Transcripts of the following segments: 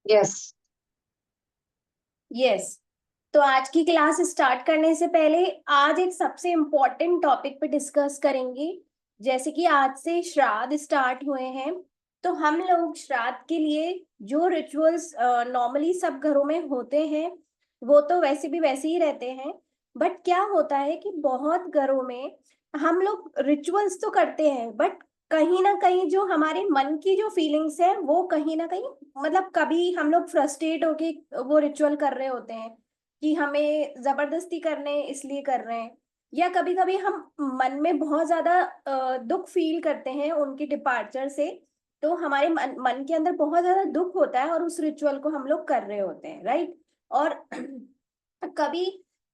Yes. Yes. तो आज की क्लास स्टार्ट करने से पहले आज एक सबसे इम्पोर्टेंट टॉपिक पे डिस्कस करेंगे। जैसे कि आज से श्राद्ध स्टार्ट हुए हैं, तो हम लोग श्राद्ध के लिए जो रिचुअल्स नॉर्मली सब घरों में होते हैं वो तो वैसे भी वैसे ही रहते हैं। बट क्या होता है कि बहुत घरों में हम लोग रिचुअल्स तो करते हैं, बट कहीं ना कहीं जो हमारे मन की जो फीलिंग्स है वो कहीं ना कहीं, मतलब कभी हम लोग फ्रस्ट्रेट होके वो रिचुअल कर रहे होते हैं कि हमें जबरदस्ती करने इसलिए कर रहे हैं, या कभी कभी हम मन में बहुत ज्यादा दुख फील करते हैं उनके डिपार्चर से। तो हमारे मन के अंदर बहुत ज्यादा दुख होता है और उस रिचुअल को हम लोग कर रहे होते हैं, राइट। और कभी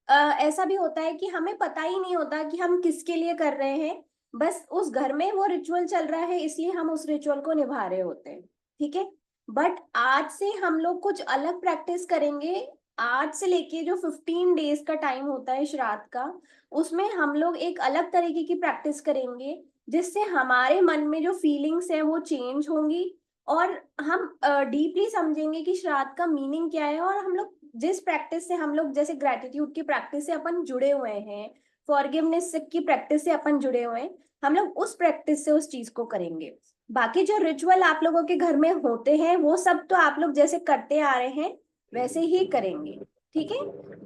ऐसा भी होता है कि हमें पता ही नहीं होता कि हम किसके लिए कर रहे हैं। बस उस घर में वो रिचुअल चल रहा है इसलिए हम उस रिचुअल को निभा रहे होते हैं। ठीक है। बट आज से हम लोग कुछ अलग प्रैक्टिस करेंगे। आज से लेके जो 15 डेज का टाइम होता है श्राद्ध का, उसमें हम लोग एक अलग तरीके की प्रैक्टिस करेंगे जिससे हमारे मन में जो फीलिंग्स हैं वो चेंज होंगी। और हम डीपली समझेंगे कि श्राद्ध का मीनिंग क्या है। और हम लोग जिस प्रैक्टिस से हम लोग, जैसे ग्रेटिट्यूड की प्रैक्टिस से अपन जुड़े हुए हैं, फॉरगिवनेस की प्रैक्टिस से अपन जुड़े हुए हैं, हम लोग उस प्रैक्टिस से उस चीज को करेंगे। बाकी जो रिचुअल आप लोगों के घर में होते हैं वो सब तो आप लोग जैसे करते आ रहे हैं वैसे ही करेंगे। ठीक है।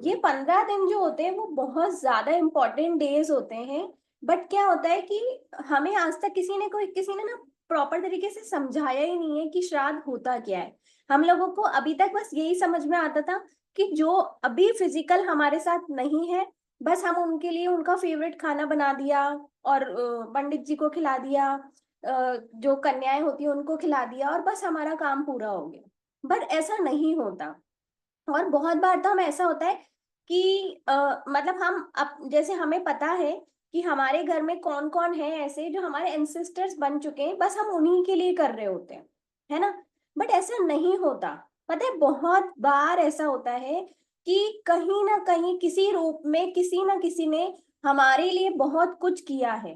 ये 15 दिन जो होते हैं वो बहुत ज्यादा इंपॉर्टेंट डेज होते हैं। बट क्या होता है कि हमें आज तक किसी ने ना प्रॉपर तरीके से समझाया ही नहीं है कि श्राद्ध होता क्या है। हम लोगों को अभी तक बस यही समझ में आता था कि जो अभी फिजिकल हमारे साथ नहीं है, बस हम उनके लिए उनका फेवरेट खाना बना दिया और पंडित जी को खिला दिया, जो कन्याएं होती हैं उनको खिला दिया और बस हमारा काम पूरा हो गया। बट ऐसा नहीं होता। और बहुत बार तो हम ऐसा होता है कि मतलब हम अब जैसे हमें पता है कि हमारे घर में कौन कौन है ऐसे जो हमारे एंसेस्टर्स बन चुके हैं, बस हम उन्हीं के लिए कर रहे होते हैं, है ना। बट ऐसा नहीं होता। पता है बहुत बार ऐसा होता है कि कहीं ना कहीं किसी रूप में किसी ना किसी ने हमारे लिए बहुत कुछ किया है।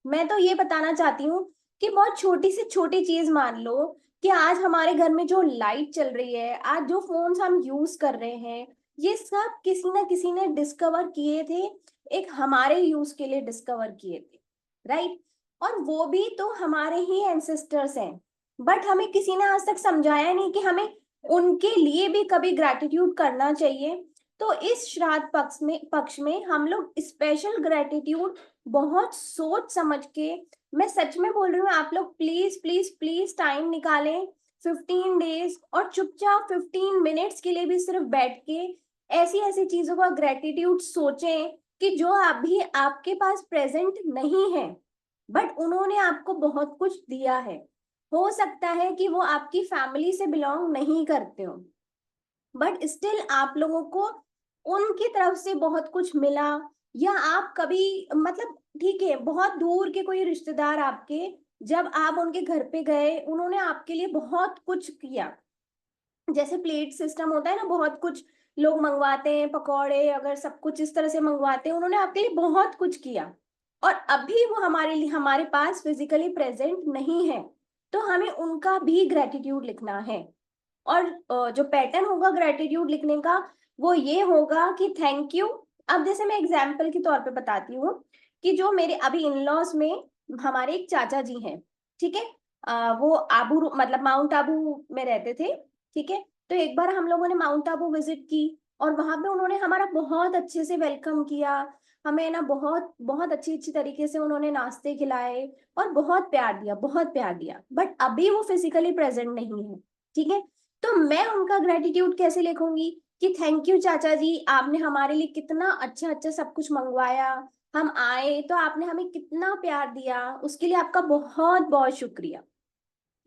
मैं तो ये बताना चाहती हूँ कि बहुत छोटी से छोटी चीज मान लो कि आज हमारे घर में जो लाइट चल रही है, आज जो फोन्स हम यूज कर रहे हैं, ये सब किसी ना किसी ने डिस्कवर किए थे, एक हमारे यूज के लिए डिस्कवर किए थे, राइट। और वो भी तो हमारे ही एंसेस्टर्स हैं। बट हमें किसी ने आज तक समझाया नहीं कि हमें उनके लिए भी कभी ग्रैटिट्यूड करना चाहिए। तो इस श्राद्ध पक्ष में हम लोग स्पेशल ग्रैटिट्यूड बहुत सोच समझ के, मैं सच में बोल रही हूँ, आप लोग प्लीज प्लीज प्लीज टाइम निकालें 15 डेज और चुपचाप 15 मिनट्स के लिए भी सिर्फ बैठ के ऐसी ऐसी चीजों का ग्रेटिट्यूड सोचें कि जो अभी आपके पास प्रेजेंट नहीं है, बट उन्होंने आपको बहुत कुछ दिया है। हो सकता है कि वो आपकी फैमिली से बिलोंग नहीं करते हो, बट स्टिल आप लोगों को उनकी तरफ से बहुत कुछ मिला। या आप कभी, मतलब ठीक है, बहुत दूर के कोई रिश्तेदार आपके, जब आप उनके घर पे गए उन्होंने आपके लिए बहुत कुछ किया। जैसे प्लेट सिस्टम होता है ना, बहुत कुछ लोग मंगवाते हैं, पकौड़े अगर सब कुछ इस तरह से मंगवाते हैं, उन्होंने आपके लिए बहुत कुछ किया। और अभी वो हमारे लिए हमारे पास फिजिकली प्रेजेंट नहीं है, तो हमें उनका भी ग्रेटिट्यूड लिखना है। और जो पैटर्न होगा ग्रेटिट्यूड लिखने का वो ये होगा कि थैंक यू। अब जैसे मैं एग्जाम्पल के तौर पे बताती हूँ कि जो मेरे अभी इन लॉज में हमारे एक चाचा जी हैं, ठीक है। वो मतलब माउंट आबू में रहते थे। ठीक है। तो एक बार हम लोगों ने माउंट आबू विजिट की और वहां पे उन्होंने हमारा बहुत अच्छे से वेलकम किया। हमें ना बहुत बहुत अच्छी अच्छी तरीके से उन्होंने नाश्ते खिलाए और बहुत प्यार दिया, बहुत प्यार दिया। बट अभी वो फिजिकली प्रेजेंट नहीं है। ठीक है। तो मैं उनका ग्रेटिट्यूड कैसे लिखूंगी कि थैंक यू चाचा जी, आपने हमारे लिए कितना अच्छा अच्छा सब कुछ मंगवाया, हम आए तो आपने हमें कितना प्यार दिया, उसके लिए आपका बहुत बहुत शुक्रिया।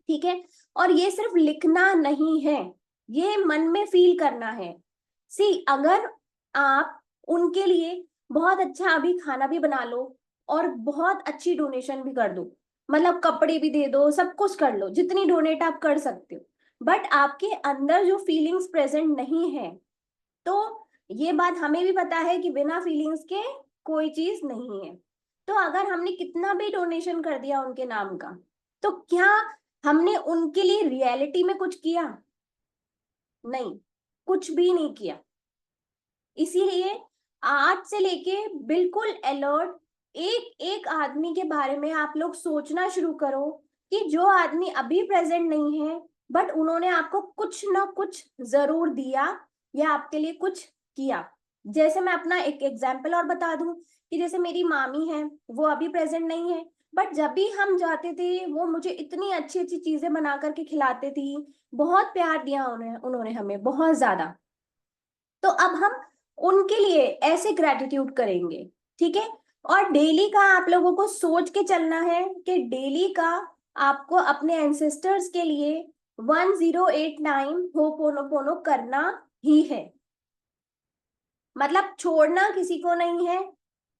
ठीक है। और ये सिर्फ लिखना नहीं है, ये मन में फील करना है। सी, अगर आप उनके लिए बहुत अच्छा अभी खाना भी बना लो और बहुत अच्छी डोनेशन भी कर दो, मतलब कपड़े भी दे दो, सब कुछ कर लो जितनी डोनेट आप कर सकते हो, बट आपके अंदर जो फीलिंग्स प्रेजेंट नहीं है, तो ये बात हमें भी पता है कि बिना फीलिंग्स के कोई चीज नहीं है। तो अगर हमने कितना भी डोनेशन कर दिया उनके नाम का, तो क्या हमने उनके लिए रियलिटी में कुछ किया? नहीं, कुछ भी नहीं किया। इसीलिए आज से लेके बिल्कुल अलर्ट, एक एक आदमी के बारे में आप लोग सोचना शुरू करो कि जो आदमी अभी प्रेजेंट नहीं है बट उन्होंने आपको कुछ ना कुछ जरूर दिया या आपके लिए कुछ किया। जैसे मैं अपना एक एग्जाम्पल और बता दूं कि जैसे मेरी मामी है, वो अभी प्रेजेंट नहीं है बट जब भी हम जाते थे वो मुझे इतनी अच्छी अच्छी चीजें बना करके खिलाते थी, बहुत प्यार दिया उन्होंने हमें बहुत ज्यादा। तो अब हम उनके लिए ऐसे ग्रेटिट्यूड करेंगे, ठीक है। और डेली का आप लोगों को सोच के चलना है कि डेली का आपको अपने एंसेस्टर्स के लिए 1089 होपोनोपोनो करना ही है। मतलब छोड़ना किसी को नहीं है,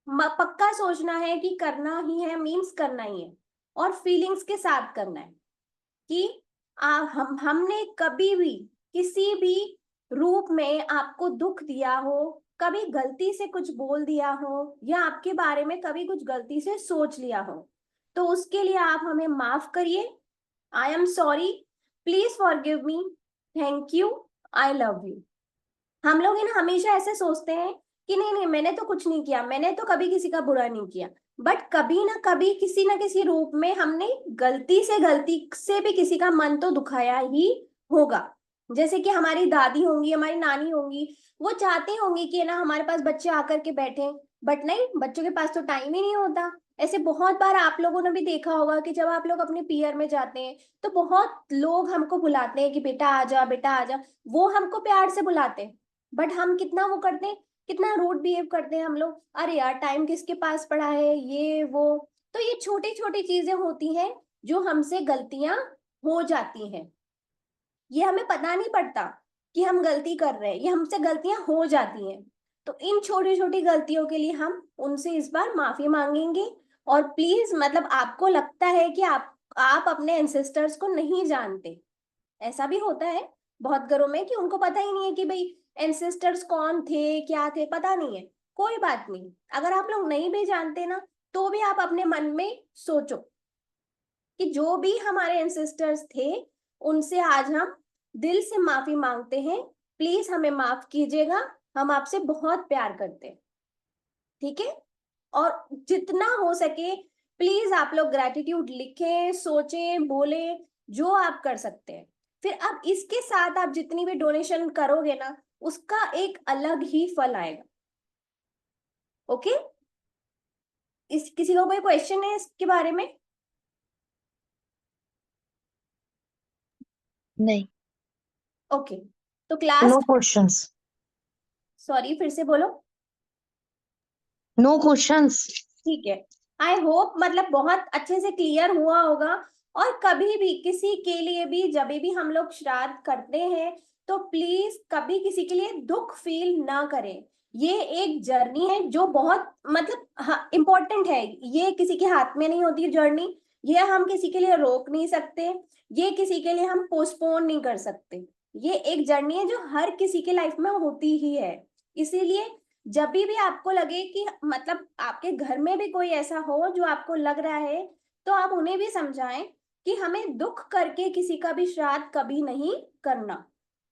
पक्का सोचना है कि करना ही है, मीन्स करना ही है। और फीलिंग्स के साथ करना है कि हमने कभी भी किसी भी रूप में आपको दुख दिया हो, कभी गलती से कुछ बोल दिया हो या आपके बारे में कभी कुछ गलती से सोच लिया हो, तो उसके लिए आप हमें माफ करिए। I am sorry, please forgive me, thank you, I love you. हम लोग ना हमेशा ऐसे सोचते हैं कि नहीं नहीं मैंने तो कुछ नहीं किया, मैंने तो कभी किसी का बुरा नहीं किया, बट कभी ना किसी रूप में हमने गलती से भी किसी का मन तो दुखाया ही होगा। जैसे कि हमारी दादी होंगी, हमारी नानी होंगी, वो चाहती होंगी कि ना हमारे पास बच्चे आकर के बैठे, बट नहीं, बच्चों के पास तो टाइम ही नहीं होता। ऐसे बहुत बार आप लोगों ने भी देखा होगा कि जब आप लोग अपने पीयर में जाते हैं तो बहुत लोग हमको बुलाते हैं कि बेटा आ जा, बेटा आ जा। वो हमको प्यार से बुलाते हैं बट हम कितना वो करते हैं, कितना रूड बिहेव करते हैं हम लोग, अरे यार टाइम किसके पास पड़ा है, ये वो। तो ये छोटी छोटी चीजें होती हैं जो हमसे गलतियां हो जाती हैं, ये हमें पता नहीं पड़ता कि हम गलती कर रहे हैं, ये हमसे गलतियां हो जाती हैं। तो इन छोटी छोटी गलतियों के लिए हम उनसे इस बार माफी मांगेंगे। और प्लीज मतलब आपको लगता है कि आप अपने एंसेस्टर्स को नहीं जानते, ऐसा भी होता है बहुत घरों में कि उनको पता ही नहीं है कि भाई एंसेस्टर्स कौन थे, क्या थे, पता नहीं है। कोई बात नहीं, अगर आप लोग नहीं भी जानते ना तो भी आप अपने मन में सोचो कि जो भी हमारे एंसेस्टर्स थे उनसे आज हम दिल से माफी मांगते हैं, प्लीज हमें माफ कीजिएगा, हम आपसे बहुत प्यार करते हैं, ठीक है। और जितना हो सके प्लीज आप लोग ग्रेटिट्यूड लिखें, सोचें, बोले, जो आप कर सकते हैं। फिर अब इसके साथ आप जितनी भी डोनेशन करोगे ना उसका एक अलग ही फल आएगा। ओके, इस किसी को कोई क्वेश्चन है इसके बारे में? नहीं। ओके, तो क्लास, नो क्वेश्चंस। सॉरी फिर से बोलो। No questions. ठीक है, आई होप मतलब बहुत अच्छे से क्लियर हुआ होगा। और कभी भी किसी के लिए भी जब भी हम लोग श्राद्ध करते हैं तो प्लीज कभी किसी के लिए दुख फील ना करें। ये एक जर्नी है जो बहुत मतलब हाँ, इम्पोर्टेंट है, ये किसी के हाथ में नहीं होती जर्नी, ये हम किसी के लिए रोक नहीं सकते, ये किसी के लिए हम पोस्टपोन नहीं कर सकते। ये एक जर्नी है जो हर किसी के लाइफ में होती ही है। इसीलिए जब भी आपको लगे कि मतलब आपके घर में भी कोई ऐसा हो जो आपको लग रहा है, तो आप उन्हें भी समझाएं कि हमें दुख करके किसी का भी श्राद्ध कभी नहीं करना।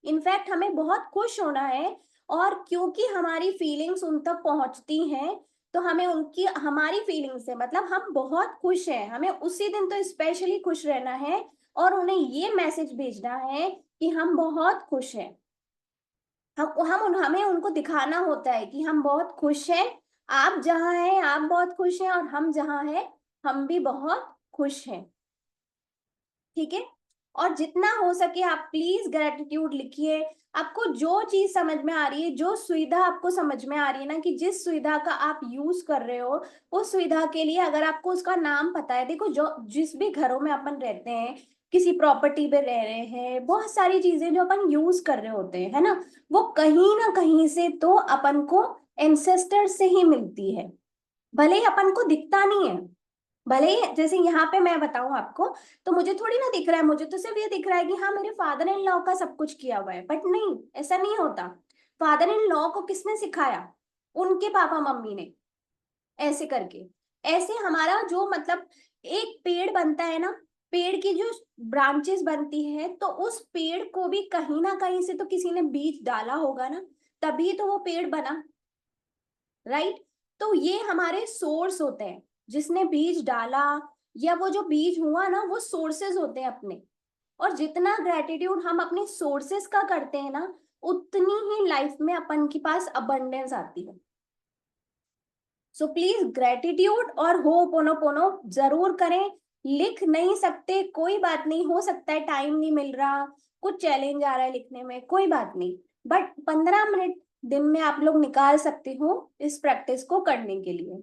इनफैक्ट हमें बहुत खुश होना है, और क्योंकि हमारी फीलिंग्स उन तक पहुंचती हैं तो हमें उनकी हमारी फीलिंग्स से मतलब हम बहुत खुश हैं, हमें उसी दिन तो स्पेशली खुश रहना है और उन्हें ये मैसेज भेजना है कि हम बहुत खुश हैं। हमें उनको दिखाना होता है कि हम बहुत खुश हैं, आप जहां हैं आप बहुत खुश हैं और हम जहां हैं हम भी बहुत खुश हैं, ठीक है। और जितना हो सके आप प्लीज ग्रेटिट्यूड लिखिए। आपको जो चीज समझ में आ रही है, जो सुविधा आपको समझ में आ रही है ना, कि जिस सुविधा का आप यूज कर रहे हो उस सुविधा के लिए अगर आपको उसका नाम पता है, देखो जो जिस भी घरों में अपन रहते हैं, किसी प्रॉपर्टी पे रह रहे हैं, बहुत सारी चीजें जो अपन यूज कर रहे होते हैं, है ना, वो कहीं ना कहीं से तो अपन को एंसेस्टर से ही मिलती है। भले ही अपन को दिखता नहीं है, भले ही जैसे यहाँ पे मैं बताऊं आपको, तो मुझे थोड़ी ना दिख रहा है, मुझे तो सिर्फ ये दिख रहा है कि हाँ मेरे फादर इन लॉ का सब कुछ किया हुआ है, बट नहीं, ऐसा नहीं होता। फादर इन लॉ को किसने सिखाया? उनके पापा मम्मी ने, ऐसे करके। ऐसे हमारा जो मतलब एक पेड़ बनता है ना, पेड़ की जो ब्रांचेस बनती है, तो उस पेड़ को भी कहीं ना कहीं से तो किसी ने बीज डाला होगा ना, तभी तो वो पेड़ बना, राइट। तो ये हमारे सोर्स होते हैं, जिसने बीज डाला या वो जो बीज हुआ ना, वो सोर्सेस होते हैं अपने। और जितना ग्रेटिट्यूड हम अपने सोर्सेस का करते हैं ना, उतनी ही लाइफ में अपन के पास अबंडेंस आती है। सो प्लीज ग्रेटिट्यूड और होपोनोपोनो जरूर करें। लिख नहीं सकते कोई बात नहीं, हो सकता है टाइम नहीं मिल रहा, कुछ चैलेंज आ रहा है लिखने में, कोई बात नहीं, बट 15 मिनट दिन में आप लोग निकाल सकते हो इस प्रैक्टिस को करने के लिए।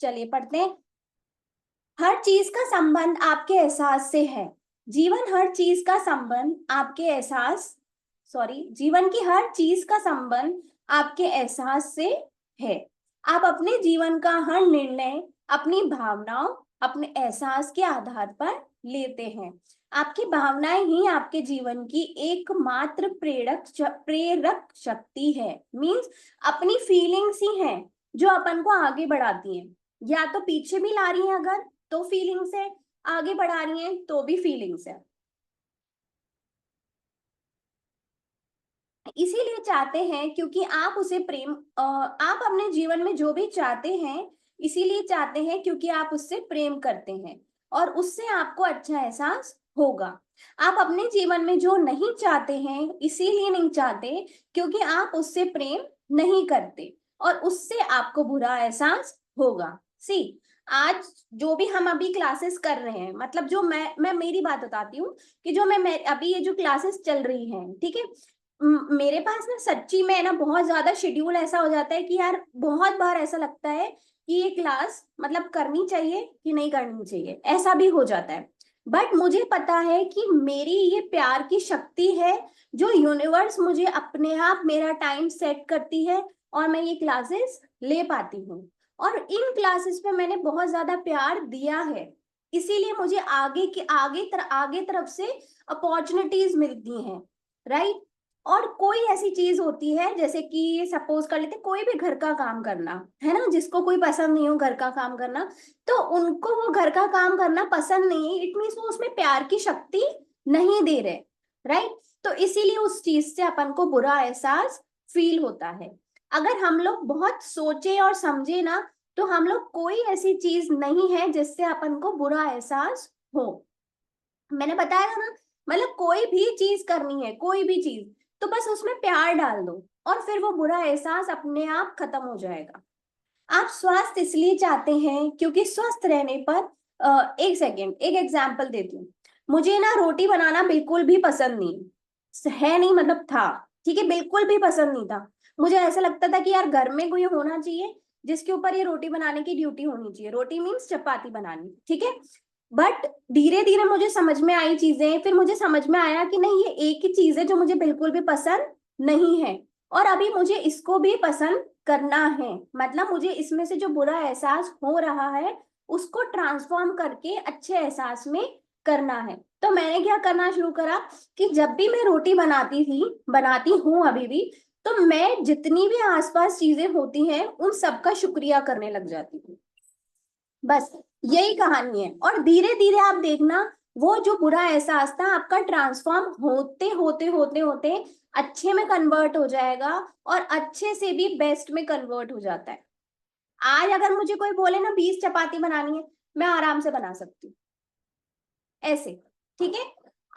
चलिए पढ़ते हैं। हर चीज का संबंध आपके एहसास से है। जीवन हर चीज का संबंध आपके एहसास, जीवन की हर चीज का संबंध आपके एहसास से है। आप अपने जीवन का हर निर्णय अपनी भावनाओं, अपने एहसास के आधार पर लेते हैं। आपकी भावनाएं ही आपके जीवन की एकमात्र प्रेरक शक्ति है। मीन्स अपनी फीलिंग्स ही हैं जो अपन को आगे बढ़ाती हैं, या तो पीछे भी ला रही हैं अगर तो फीलिंग्स है, आगे बढ़ा रही हैं तो भी फीलिंग्स है। इसीलिए चाहते हैं क्योंकि आप उसे आप अपने जीवन में जो भी चाहते हैं, इसीलिए चाहते हैं क्योंकि आप उससे प्रेम करते हैं और उससे आपको अच्छा एहसास होगा। आप अपने जीवन में जो नहीं चाहते हैं, इसीलिए नहीं चाहते क्योंकि आप उससे प्रेम नहीं करते और उससे आपको बुरा एहसास होगा। सी, आज जो भी हम अभी क्लासेस कर रहे हैं, मतलब जो मैं मेरी बात बताती हूँ कि जो मैं अभी ये जो क्लासेस चल रही हैं, ठीक है, मेरे पास ना सच्ची में ना बहुत ज्यादा शेड्यूल ऐसा हो जाता है कि यार बहुत बार ऐसा लगता है कि ये क्लास मतलब करनी चाहिए कि नहीं करनी चाहिए, ऐसा भी हो जाता है। बट मुझे पता है कि मेरी ये प्यार की शक्ति है जो यूनिवर्स मुझे अपने आप मेरा टाइम सेट करती है और मैं ये क्लासेस ले पाती हूँ। और इन क्लासेस में मैंने बहुत ज्यादा प्यार दिया है, इसीलिए मुझे आगे तरफ से अपॉर्चुनिटीज मिलती हैं, राइट। और कोई ऐसी चीज होती है जैसे कि सपोज कर लेते कोई भी घर का काम करना है ना, जिसको कोई पसंद नहीं हो घर का काम करना, तो उनको वो घर का काम करना पसंद नहीं है, इट मीन्स वो उसमें प्यार की शक्ति नहीं दे रहे, राइट। तो इसीलिए उस चीज से अपन को बुरा एहसास फील होता है। अगर हम लोग बहुत सोचे और समझे ना, तो हम लोग कोई ऐसी चीज नहीं है जिससे अपन को बुरा एहसास हो। मैंने बताया ना, मतलब कोई भी चीज करनी है, कोई भी चीज, तो बस उसमें प्यार डाल दो और फिर वो बुरा एहसास अपने आप खत्म हो जाएगा। आप स्वास्थ्य इसलिए चाहते हैं क्योंकि स्वस्थ रहने पर एक सेकेंड, एक एग्जाम्पल देती हूँ। मुझे ना रोटी बनाना बिल्कुल भी पसंद नहीं है, नहीं मतलब था, ठीक है, बिल्कुल भी पसंद नहीं था। मुझे ऐसा लगता था कि यार घर में कोई होना चाहिए जिसके ऊपर ये रोटी बनाने की ड्यूटी होनी चाहिए, रोटी मीन्स चपाती बनानी, ठीक है। बट धीरे धीरे मुझे समझ में आई चीजें, फिर मुझे समझ में आया कि नहीं, ये एक ही चीज है जो मुझे बिल्कुल भी पसंद नहीं है और अभी मुझे इसको भी पसंद करना है। मतलब मुझे इसमें से जो बुरा एहसास हो रहा है उसको ट्रांसफॉर्म करके अच्छे एहसास में करना है। तो मैंने क्या करना शुरू करा कि जब भी मैं रोटी बनाती हूँ अभी भी, तो मैं जितनी भी आसपास चीजें होती हैं उन सबका शुक्रिया करने लग जाती हूँ। बस यही कहानी है। और धीरे धीरे आप देखना, वो जो बुरा एहसास था आपका ट्रांसफॉर्म होते होते होते होते अच्छे में कन्वर्ट हो जाएगा और अच्छे से भी बेस्ट में कन्वर्ट हो जाता है। आज अगर मुझे कोई बोले ना 20 चपाती बनानी है, मैं आराम से बना सकती हूँ ऐसे, ठीक है।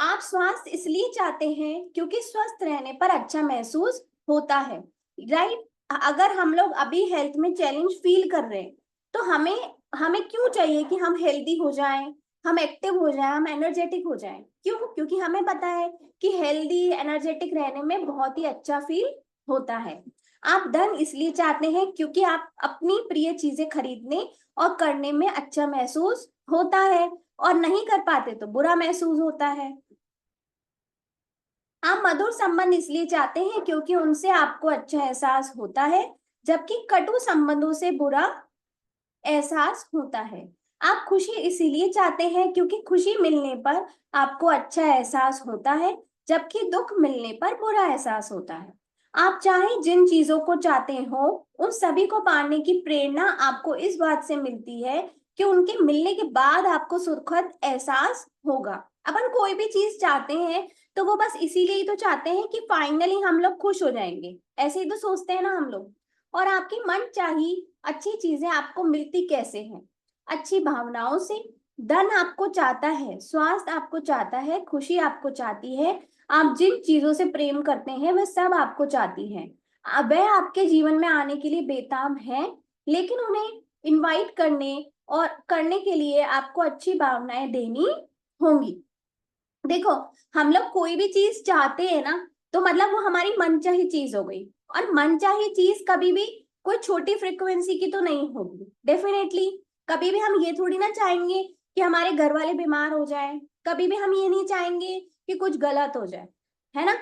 आप स्वास्थ्य इसलिए चाहते हैं क्योंकि स्वस्थ रहने पर अच्छा महसूस होता है, राइट। अगर हम लोग अभी हेल्थ में चैलेंज फील कर रहे हैं, तो हमें हमें क्यों चाहिए कि हम हेल्दी हो जाएं, हम एक्टिव हो जाएं, हम एनर्जेटिक हो जाएं। क्यों? क्योंकि हमें पता है कि हेल्दी एनर्जेटिक रहने में बहुत ही अच्छा फील होता है। आप धन इसलिए चाहते हैं क्योंकि आप अपनी प्रिय चीजें खरीदने और करने में अच्छा महसूस होता है और नहीं कर पाते तो बुरा महसूस होता है। आप मधुर संबंध इसलिए चाहते हैं क्योंकि उनसे आपको अच्छा एहसास होता है, जबकि कटु संबंधों से बुरा एहसास होता है। आप खुशी इसीलिए चाहते हैं क्योंकि खुशी मिलने पर आपको अच्छा एहसास होता है, जबकि दुख मिलने पर बुरा एहसास होता है। आप चाहे जिन चीजों को चाहते हो उन सभी को पाने की प्रेरणा आपको इस बात से मिलती है कि उनके मिलने के बाद आपको सुखद एहसास होगा। अपन कोई भी चीज चाहते हैं तो वो बस इसीलिए ही तो चाहते हैं कि फाइनली हम लोग खुश हो जाएंगे, ऐसे ही तो सोचते हैं ना हम लोग। और आपकी मन चाही अच्छी चीजें आपको मिलती कैसे हैं? अच्छी भावनाओं से। धन आपको चाहता है, स्वास्थ्य आपको चाहता है, खुशी आपको चाहती है, आप जिन चीजों से प्रेम करते हैं वह सब आपको चाहती हैं। वह आपके जीवन में आने के लिए बेताब हैं, लेकिन उन्हें इनवाइट करने और करने के लिए आपको अच्छी भावनाएं देनी होंगी। देखो, हम लोग कोई भी चीज चाहते हैं ना, तो मतलब वो हमारी मनचाही चीज हो गई। और मनचाही चीज कभी भी कोई छोटी फ्रिक्वेंसी की तो नहीं होगी डेफिनेटली। कभी भी हम ये थोड़ी ना चाहेंगे कि हमारे घर वाले बीमार हो जाए, कभी भी हम ये नहीं चाहेंगे कि कुछ गलत हो जाए, है ना।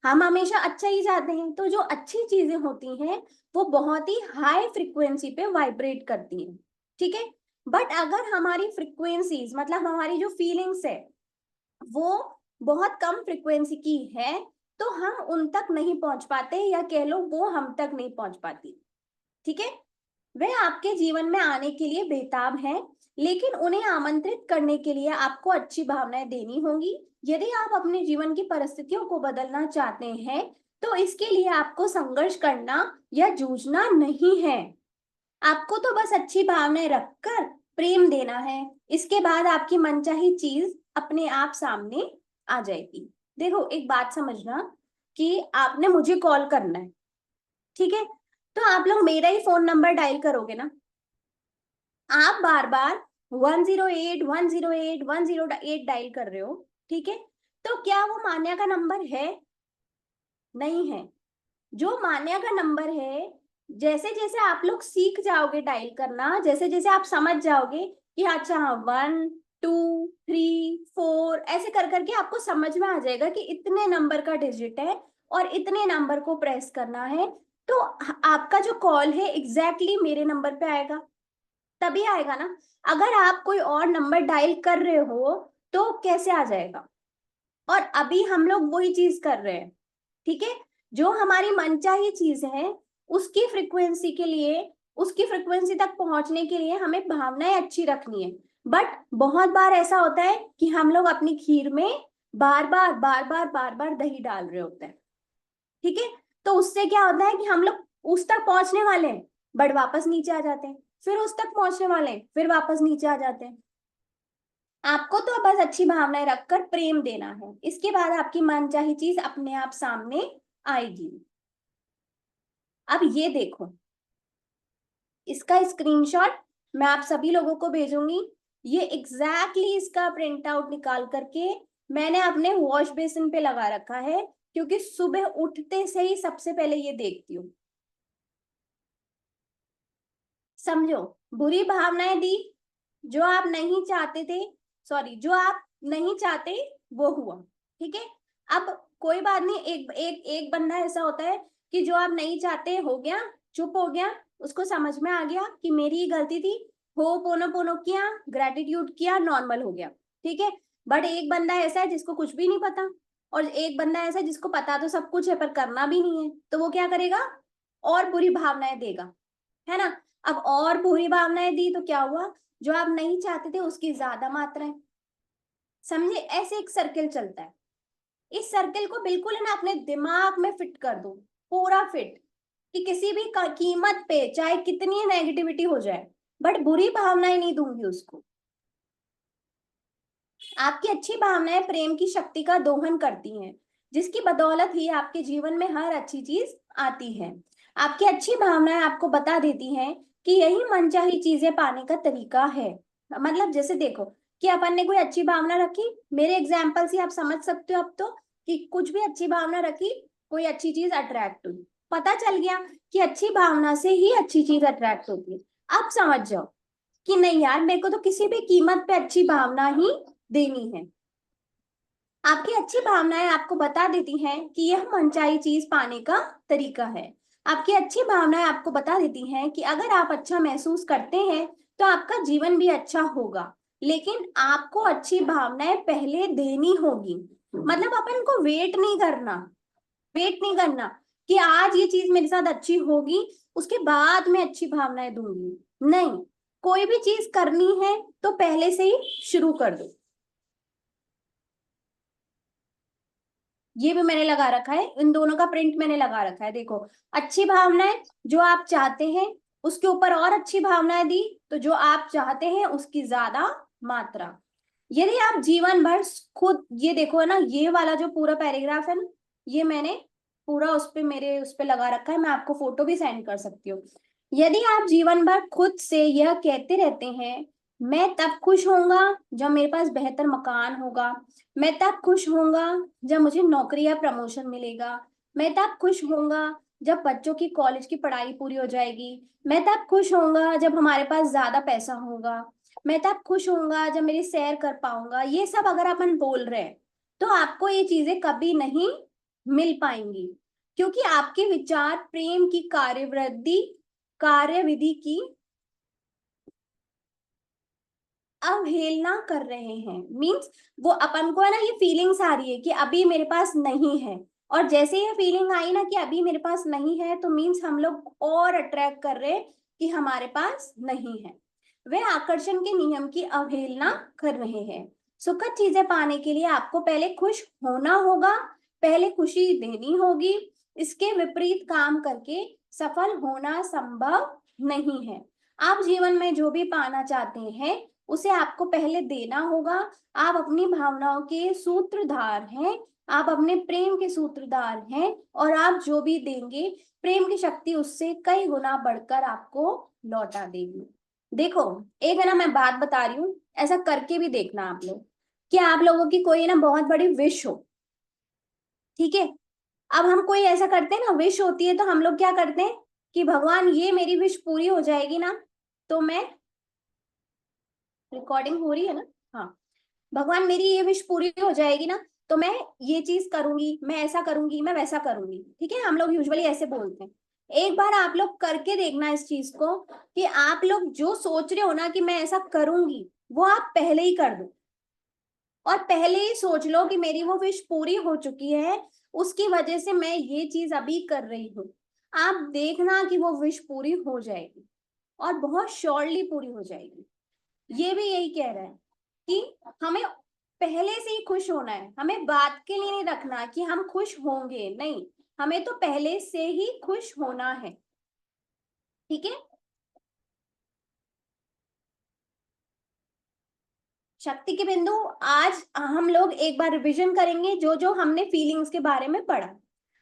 हम हमेशा अच्छा ही चाहते हैं। तो जो अच्छी चीजें होती हैं वो बहुत ही हाई फ्रिक्वेंसी पे वाइब्रेट करती हैं, ठीक है। बट अगर हमारी फ्रिक्वेंसीज मतलब हमारी जो फीलिंग्स है वो बहुत कम फ्रिक्वेंसी की है, तो हम उन तक नहीं पहुंच पाते, या कह लो वो हम तक नहीं पहुंच पाती, ठीक है। वे आपके जीवन में आने के लिए बेताब हैं, लेकिन उन्हें आमंत्रित करने के लिए आपको अच्छी भावनाएं देनी होंगी। यदि आप अपने जीवन की परिस्थितियों को बदलना चाहते हैं तो इसके लिए आपको संघर्ष करना या जूझना नहीं है। आपको तो बस अच्छी भावनाएं रखकर प्रेम देना है। इसके बाद आपकी मनचाही चीज अपने आप सामने आ जाएगी। देखो, एक बात समझना कि आपने मुझे कॉल करना है, ठीक है। तो आप लोग मेरा ही फोन नंबर डायल करोगे ना। आप बार बार 108 108 108 डायल कर रहे हो, ठीक है। तो क्या वो मान्या का नंबर है? नहीं है। जो मान्या का नंबर है, जैसे जैसे आप लोग सीख जाओगे डायल करना, जैसे जैसे आप समझ जाओगे कि अच्छा हाँ 1 2 3 4 ऐसे कर करके आपको समझ में आ जाएगा कि इतने नंबर का डिजिट है और इतने नंबर को प्रेस करना है, तो आपका जो कॉल है एग्जैक्टली मेरे नंबर पे आएगा, तभी आएगा ना। अगर आप कोई और नंबर डायल कर रहे हो तो कैसे आ जाएगा? और अभी हम लोग वही चीज कर रहे हैं, ठीक है। जो हमारी मनचाही चीज है उसकी फ्रिक्वेंसी के लिए, उसकी फ्रिक्वेंसी तक पहुंचने के लिए हमें भावनाएं अच्छी रखनी है। बट बहुत बार ऐसा होता है कि हम लोग अपनी खीर में बार बार दही डाल रहे होते हैं, ठीक है। तो उससे क्या होता है कि हम लोग उस तक पहुंचने वाले हैं बट वापस नीचे आ जाते हैं, फिर उस तक पहुंचने वाले हैं फिर वापस नीचे आ जाते हैं। आपको तो बस अच्छी भावनाएं रखकर प्रेम देना है, इसके बाद आपकी मनचाही चीज अपने आप सामने आएगी। अब ये देखो, इसका स्क्रीनशॉट मैं आप सभी लोगों को भेजूंगी। ये एग्जैक्टली इसका प्रिंट आउट निकाल करके मैंने अपने वॉश बेसिन पे लगा रखा है, क्योंकि सुबह उठते से ही सबसे पहले ये देखती हूँ। समझो, बुरी भावनाएं दी, जो आप नहीं चाहते थे, सॉरी जो आप नहीं चाहते वो हुआ, ठीक है। अब कोई बात नहीं, एक एक एक बंदा ऐसा होता है कि जो आप नहीं चाहते हो गया, चुप हो गया, उसको समझ में आ गया कि मेरी ही गलती थी, हो पोनो पोनो किया, ग्रेटिट्यूड किया, नॉर्मल हो गया, ठीक है। बट एक बंदा ऐसा है जिसको कुछ भी नहीं पता, और एक बंदा ऐसा है जिसको पता तो सब कुछ है पर करना भी नहीं है, तो वो क्या करेगा? और बुरी भावनाएं देगा, है ना। अब और बुरी भावनाएं दी तो क्या हुआ? जो आप नहीं चाहते थे उसकी ज्यादा मात्रा है। समझे? ऐसे एक सर्किल चलता है। इस सर्किल को बिल्कुल है ना अपने दिमाग में फिट कर दो, पूरा फिट, कि किसी भी कीमत पे चाहे कितनी नेगेटिविटी हो जाए बट बुरी भावनाएं नहीं दूंगी उसको। आपकी अच्छी भावनाएं प्रेम की शक्ति का दोहन करती हैं, जिसकी बदौलत ही आपके जीवन में हर अच्छी चीज आती है। आपकी अच्छी भावनाएं आपको बता देती हैं कि यही मनचाही चीजें पाने का तरीका है। मतलब जैसे देखो कि अपन ने कोई अच्छी भावना रखी, मेरे एग्जाम्पल से आप समझ सकते हो अब तो, कि कुछ भी अच्छी भावना रखी, कोई अच्छी चीज अट्रैक्ट हुई, पता चल गया कि अच्छी भावना से ही अच्छी चीज अट्रैक्ट होती है। अब समझ जाओ कि नहीं यार, मेरे को तो किसी भी कीमत पे अच्छी भावना ही देनी है। आपकी अच्छी भावनाएं आपको बता देती हैं कि यह मनचाही चीज पाने का तरीका है। आपकी अच्छी भावनाएं आपको बता देती हैं कि अगर आप अच्छा महसूस करते हैं तो आपका जीवन भी अच्छा होगा, लेकिन आपको अच्छी भावनाएं पहले देनी होगी। मतलब अपन को वेट नहीं करना, वेट नहीं करना कि आज ये चीज मेरे साथ अच्छी होगी, उसके बाद मैं अच्छी भावनाएं दूंगी। नहीं, कोई भी चीज करनी है तो पहले से ही शुरू कर दो। ये भी मैंने लगा रखा है, इन दोनों का प्रिंट मैंने लगा रखा है। देखो, अच्छी भावनाएं जो आप चाहते हैं उसके ऊपर और अच्छी भावनाएं दी, तो जो आप चाहते हैं उसकी ज्यादा मात्रा। यदि आप जीवन भर खुद, ये देखो है ना, ये वाला जो पूरा पैराग्राफ है ना, ये मैंने पूरा उस पे मेरे उस पे लगा रखा है, मैं आपको फोटो भी सेंड कर सकती हूँ। यदि आप जीवन भर खुद से यह कहते रहते हैं, मैं तब खुश होऊंगा जब मेरे पास बेहतर मकान होगा, मैं तब खुश होऊंगा जब मुझे नौकरी या प्रमोशन मिलेगा, मैं तब खुश होऊंगा जब बच्चों की कॉलेज की पढ़ाई पूरी हो जाएगी, मैं तब खुश होऊंगा जब हमारे पास ज्यादा पैसा होगा, मैं तब खुश होऊंगा जब मेरी सैर कर पाऊंगा, ये सब अगर अपन बोल रहे हैं तो आपको ये चीजें कभी नहीं मिल पाएंगी, क्योंकि आपके विचार प्रेम की कार्यविधि की अवहेलना कर रहे हैं। मीन्स वो अपन को है ना, ये फीलिंग्स आ रही है कि अभी मेरे पास नहीं है, और जैसे ये फीलिंग आई ना कि अभी मेरे पास नहीं है, तो मीन्स हम लोग और अट्रैक्ट कर रहे हैं कि हमारे पास नहीं है। वे आकर्षण के नियम की अवहेलना कर रहे हैं। सुखद चीजें पाने के लिए आपको पहले खुश होना होगा, पहले खुशी देनी होगी। इसके विपरीत काम करके सफल होना संभव नहीं है। आप जीवन में जो भी पाना चाहते हैं उसे आपको पहले देना होगा। आप अपनी भावनाओं के सूत्रधार हैं, आप अपने प्रेम के सूत्रधार हैं, और आप जो भी देंगे प्रेम की शक्ति उससे कई गुना बढ़कर आपको लौटा देगी। देखो, एक है ना, मैं बात बता रही हूँ, ऐसा करके भी देखना आप लोग, कि आप लोगों की कोई ना बहुत बड़ी विश हो, ठीक है। अब हम कोई ऐसा करते हैं ना, विश होती है तो हम लोग क्या करते हैं कि भगवान ये मेरी विश पूरी हो जाएगी ना, तो मैं, रिकॉर्डिंग हो रही है ना, हाँ, भगवान मेरी ये विश पूरी हो जाएगी ना, तो मैं ये चीज करूंगी, मैं ऐसा करूंगी, मैं वैसा करूंगी, ठीक है। हम लोग यूजुअली ऐसे बोलते हैं। एक बार आप लोग करके देखना इस चीज को, कि आप लोग जो सोच रहे हो ना कि मैं ऐसा करूंगी, वो आप पहले ही कर दो, और पहले ही सोच लो कि मेरी वो विश पूरी हो चुकी है, उसकी वजह से मैं ये चीज अभी कर रही हूँ। आप देखना कि वो विश पूरी हो जाएगी, और बहुत श्योरली पूरी हो जाएगी। ये भी यही कह रहा है कि हमें पहले से ही खुश होना है, हमें बात के लिए नहीं रखना कि हम खुश होंगे, नहीं, हमें तो पहले से ही खुश होना है, ठीक है। शक्ति के बिंदु, आज हम लोग एक बार रिवीजन करेंगे जो जो हमने फीलिंग्स के बारे में पढ़ा।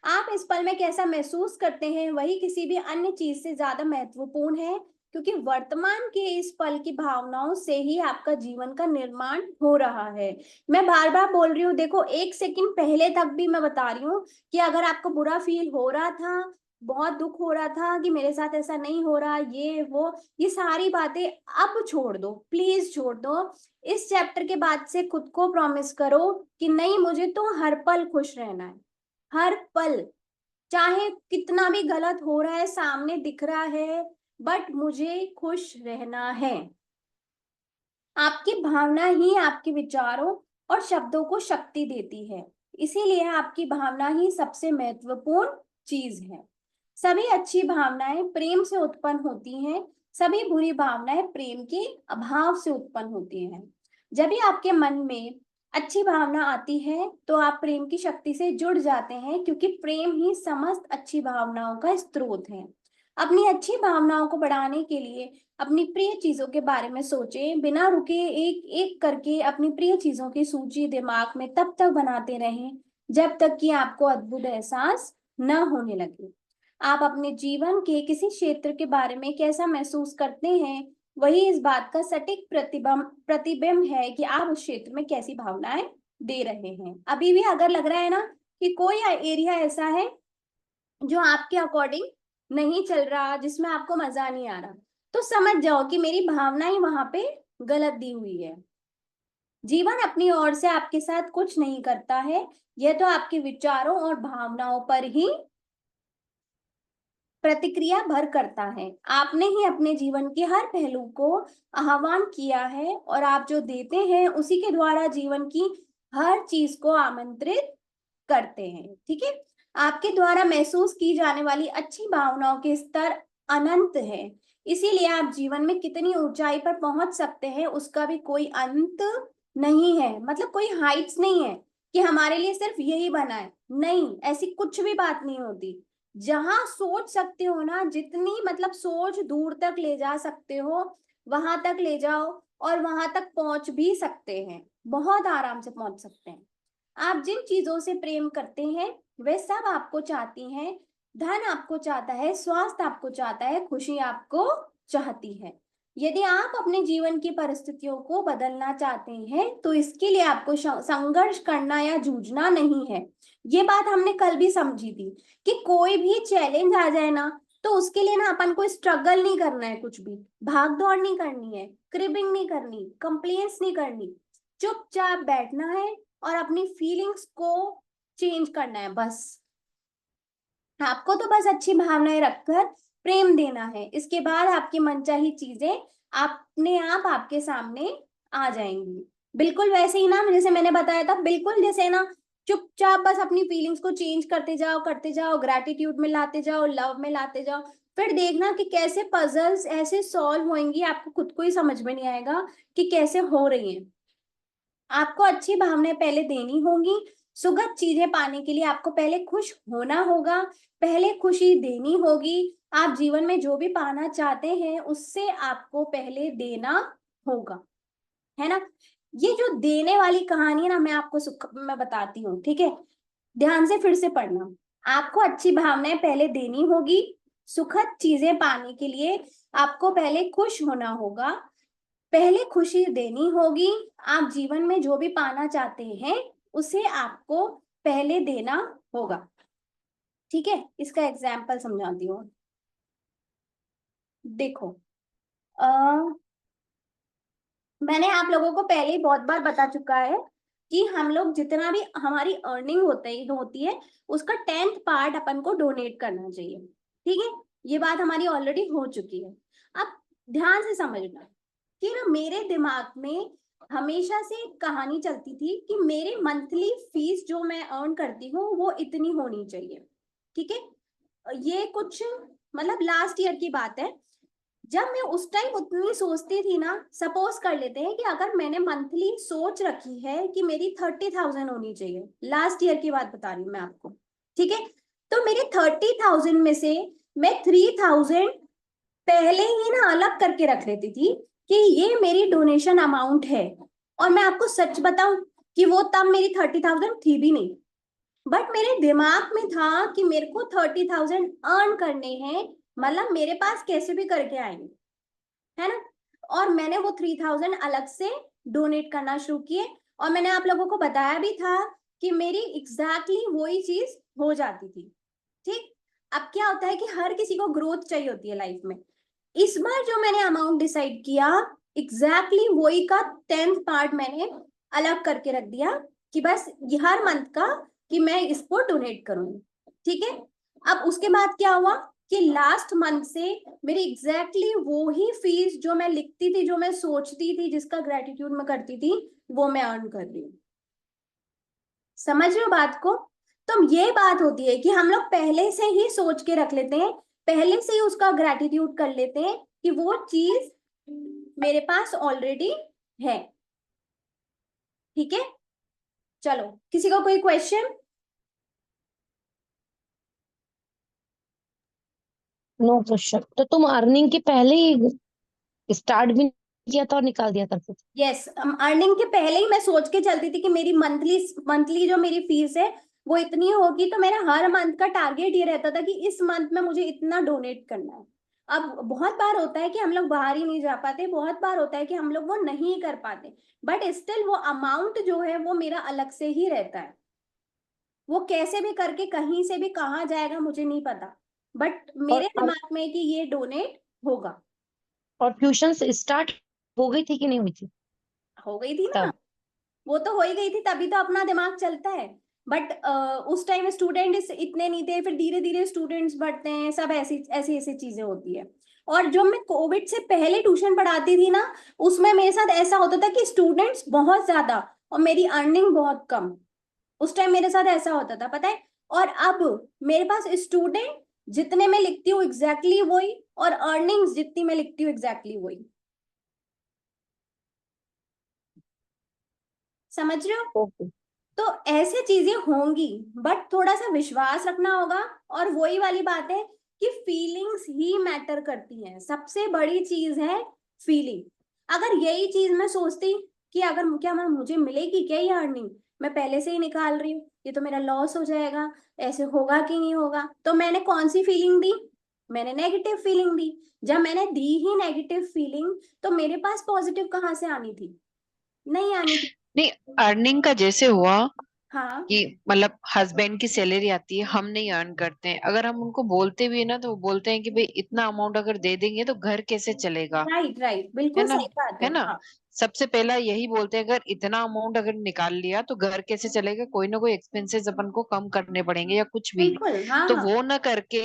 आप इस पल में कैसा महसूस करते हैं वही किसी भी अन्य चीज से ज्यादा महत्वपूर्ण है, क्योंकि वर्तमान के इस पल की भावनाओं से ही आपका जीवन का निर्माण हो रहा है। मैं बार बार बोल रही हूँ, देखो, एक सेकंड पहले तक भी मैं बता रही हूँ कि अगर आपको बुरा फील हो रहा था, बहुत दुख हो रहा था कि मेरे साथ ऐसा नहीं हो रहा, ये वो, ये सारी बातें अब छोड़ दो, प्लीज छोड़ दो। इस चैप्टर के बाद से खुद को प्रॉमिस करो कि नहीं, मुझे तो हर पल खुश रहना है, हर पल, चाहे कितना भी गलत हो रहा है, सामने दिख रहा है, बट मुझे खुश रहना है। आपकी भावना ही आपके विचारों और शब्दों को शक्ति देती है, इसीलिए आपकी भावना ही सबसे महत्वपूर्ण चीज है। सभी अच्छी भावनाएं प्रेम से उत्पन्न होती हैं, सभी बुरी भावनाएं प्रेम के अभाव से उत्पन्न होती हैं। जब भी आपके मन में अच्छी भावना आती है तो आप प्रेम की शक्ति से जुड़ जाते हैं, क्योंकि प्रेम ही समस्त अच्छी भावनाओं का स्रोत है। अपनी अच्छी भावनाओं को बढ़ाने के लिए अपनी प्रिय चीजों के बारे में सोचें, बिना रुके एक एक करके अपनी प्रिय चीजों की सूची दिमाग में तब तक बनाते रहें जब तक कि आपको अद्भुत एहसास न होने लगे। आप अपने जीवन के किसी क्षेत्र के बारे में कैसा महसूस करते हैं, वही इस बात का सटीक प्रतिबिंब है कि आप उस क्षेत्र में कैसी भावनाएं दे रहे हैं। अभी भी अगर लग रहा है ना कि कोई एरिया ऐसा है जो आपके अकॉर्डिंग नहीं चल रहा, जिसमें आपको मजा नहीं आ रहा, तो समझ जाओ कि मेरी भावना ही वहां पे गलत दी हुई है। जीवन अपनी ओर से आपके साथ कुछ नहीं करता है, यह तो आपके विचारों और भावनाओं पर ही प्रतिक्रिया भर करता है। आपने ही अपने जीवन के हर पहलू को आह्वान किया है, और आप जो देते हैं उसी के द्वारा जीवन की हर चीज को आमंत्रित करते हैं, ठीक है। आपके द्वारा महसूस की जाने वाली अच्छी भावनाओं के स्तर अनंत है, इसीलिए आप जीवन में कितनी ऊंचाई पर पहुंच सकते हैं उसका भी कोई अंत नहीं है। मतलब कोई हाइट्स नहीं है कि हमारे लिए सिर्फ यही बना है, नहीं, ऐसी कुछ भी बात नहीं होती। जहां सोच सकते हो ना, जितनी मतलब सोच दूर तक ले जा सकते हो वहां तक ले जाओ, और वहां तक पहुंच भी सकते हैं, बहुत आराम से पहुंच सकते हैं। आप जिन चीजों से प्रेम करते हैं वे सब आपको चाहती हैं। धन आपको चाहता है, स्वास्थ्य आपको चाहता है, खुशी आपको चाहती है। यदि आप अपने जीवन की परिस्थितियों को बदलना चाहते हैं तो इसके लिए आपको संघर्ष करना या जूझना नहीं है। ये बात हमने कल भी समझी थी कि कोई भी चैलेंज आ जाए ना, तो उसके लिए ना अपन को स्ट्रगल नहीं करना है, कुछ भी भाग दौड़ नहीं करनी है, क्रिबिंग नहीं करनी, कंप्लेंट्स नहीं करनी, चुपचाप बैठना है और अपनी फीलिंग्स को चेंज करना है। बस आपको तो बस अच्छी भावनाएं रखकर प्रेम देना है, इसके बाद आपकी मनचाही चीजें अपने आप आपके सामने आ जाएंगी। बिल्कुल वैसे ही ना जैसे मैंने बताया था, बिल्कुल जैसे ना चुपचाप बस अपनी फीलिंग्स को चेंज करते जाओ, ग्रैटिट्यूड में लाते जाओ, लव में लाते जाओ, फिर देखना कि कैसे पजल्स ऐसे सॉल्व होंगी, आपको खुद को ही समझ में नहीं आएगा कि कैसे हो रही हैं। आपको अच्छी भावनाएं पहले देनी होंगी, सुखद चीजें पाने के लिए आपको पहले खुश होना होगा, पहले खुशी देनी होगी। आप जीवन में जो भी पाना चाहते हैं उससे आपको पहले देना होगा, है ना। ये जो देने वाली कहानी है ना, मैं आपको मैं बताती हूँ, ठीक है, ध्यान से फिर से पढ़ना। आपको अच्छी भावनाएं पहले देनी होगी, सुखद चीजें पाने के लिए आपको पहले खुश होना होगा, पहले खुशी देनी होगी। आप जीवन में जो भी पाना चाहते हैं उसे आपको पहले देना होगा, ठीक है। इसका एग्जाम्पल समझाती हूँ। देखो, आ, मैंने आप लोगों को पहले ही बहुत बार बता चुका है कि हम लोग जितना भी हमारी अर्निंग होती है उसका 10th पार्ट अपन को डोनेट करना चाहिए, ठीक है। ये बात हमारी ऑलरेडी हो चुकी है। अब ध्यान से समझना कि ना मेरे दिमाग में हमेशा से एक कहानी चलती थी कि मेरी मंथली फीस जो मैं अर्न करती हूँ वो इतनी होनी चाहिए, ठीक है। ये कुछ मतलब लास्ट ईयर की बात है। जब मैं उस टाइम उतनी सोचती थी ना, सपोज कर लेते हैं कि अगर मैंने मंथली सोच रखी है कि मेरी 30,000 होनी चाहिए, लास्ट ईयर की बात बता रही हूँ मैं आपको, ठीक है। तो मेरे 30,000 में से मैं 3,000 पहले ही ना अलग करके रख लेती थी कि ये मेरी डोनेशन अमाउंट है। और मैं आपको सच बताऊं कि वो तब मेरी 30,000 थी भी नहीं, बट मेरे दिमाग में था कि मेरे को 30,000 अर्न करने हैं, मतलब मेरे पास कैसे भी करके आएंगे, है ना। और मैंने वो 3,000 अलग से डोनेट करना शुरू किए, और मैंने आप लोगों को बताया भी था कि मेरी एग्जैक्टली वही चीज हो जाती थी, ठीक। अब क्या होता है कि हर किसी को ग्रोथ चाहिए होती है लाइफ में। इस बार जो मैंने अमाउंट डिसाइड किया, एग्जैक्टली वही का 10th पार्ट मैंने अलग करके रख दिया कि बस हर मंथ का कि मैं इसको डोनेट करूंगी, ठीक है। अब उसके बाद क्या हुआ कि लास्ट मंथ से मेरी एग्जैक्टली वो ही फीस जो मैं लिखती थी, जो मैं सोचती थी, जिसका ग्रेटिट्यूड मैं करती थी, वो मैं अर्न कर रही हूँ। समझ रहे हो बात को। तो ये बात होती है कि हम लोग पहले से ही सोच के रख लेते हैं, पहले से ही उसका ग्रेटिट्यूड कर लेते हैं कि वो चीज मेरे पास ऑलरेडी है, ठीक है। चलो, किसी का कोई क्वेश्चन? No question. तो तुम अर्निंग के पहले ही स्टार्ट भी किया था और निकाल दिया करते थे? यस, अर्निंग के पहले ही मैं सोच के चलती थी कि मेरी मंथली मंथली जो मेरी फीस है वो इतनी होगी, तो मेरा हर मंथ का टारगेट ये रहता था कि इस मंथ में मुझे इतना डोनेट करना है। अब बहुत बार होता है कि हम लोग बाहर ही नहीं जा पाते, बहुत बार होता है कि हम लोग वो नहीं कर पाते, बट स्टिल वो अमाउंट जो है वो मेरा अलग से ही रहता है। वो कैसे भी करके कहीं से भी कहाँ जाएगा मुझे नहीं पता, बट मेरे और दिमाग में है कि ये डोनेट होगा। और ट्यूशन स्टार्ट हो गई थी कि नहीं हुई थी हो गई थी ना, तब? वो तो हो ही गई थी, तभी तो अपना दिमाग चलता है। बट उस टाइम स्टूडेंट इतने नहीं थे, फिर धीरे धीरे स्टूडेंट्स बढ़ते हैं, सब ऐसी ऐसी ऐसी चीजें होती है। और जो मैं कोविड से पहले ट्यूशन पढ़ाती थी ना, उसमें मेरे साथ ऐसा होता था कि स्टूडेंट्स बहुत ज्यादा और मेरी अर्निंग बहुत कम। उस टाइम मेरे साथ ऐसा होता था, पता है। और अब मेरे पास स्टूडेंट जितने में लिखती हूँ एग्जैक्टली वही, और अर्निंग्स जितनी में लिखती हूँ एग्जैक्टली वही। समझ रहे हो? ओके। तो ऐसे चीजें होंगी, बट थोड़ा सा विश्वास रखना होगा। और वही वाली बात है कि फीलिंग्स ही मैटर करती हैं, सबसे बड़ी चीज है फीलिंग। अगर यही चीज मैं सोचती कि अगर क्या मैं मुझे मिलेगी क्या ये अर्निंग, मैं पहले से ही निकाल रही हूँ, ये तो मेरा लॉस हो जाएगा, ऐसे होगा कि नहीं होगा, तो मैंने कौन सी फीलिंग दी? मैंने नेगेटिव फीलिंग दी। जब मैंने दी ही नेगेटिव फीलिंग, तो मेरे पास पॉजिटिव कहाँ से आनी थी? नहीं आनी थी। नहीं, अर्निंग का जैसे हुआ हाँ, कि मतलब हस्बैंड की सैलरी आती है, हम नहीं अर्न करते हैं, अगर हम उनको बोलते भी है ना तो वो बोलते हैं कि भाई इतना अमाउंट अगर दे देंगे तो घर कैसे चलेगा। राइट राइट, है बिल्कुल ना? सही बात है है। ना? हाँ, सबसे पहला यही बोलते हैं, अगर इतना अमाउंट अगर निकाल लिया तो घर कैसे चलेगा, कोई ना कोई एक्सपेंसेस अपन को कम करने पड़ेंगे या कुछ भी। बिल्कुल। हाँ तो हाँ। वो ना करके,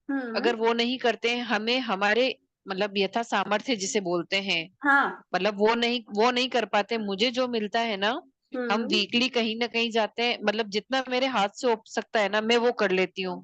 हम्म। अगर वो नहीं करते हैं, हमें हमारे मतलब यथा सामर्थ्य जिसे बोलते हैं, हाँ। मतलब वो नहीं कर पाते, मुझे जो मिलता है ना, हम हम्म। वीकली कहीं ना कहीं जाते हैं, मतलब जितना मेरे हाथ से हो सकता है ना मैं वो कर लेती हूँ।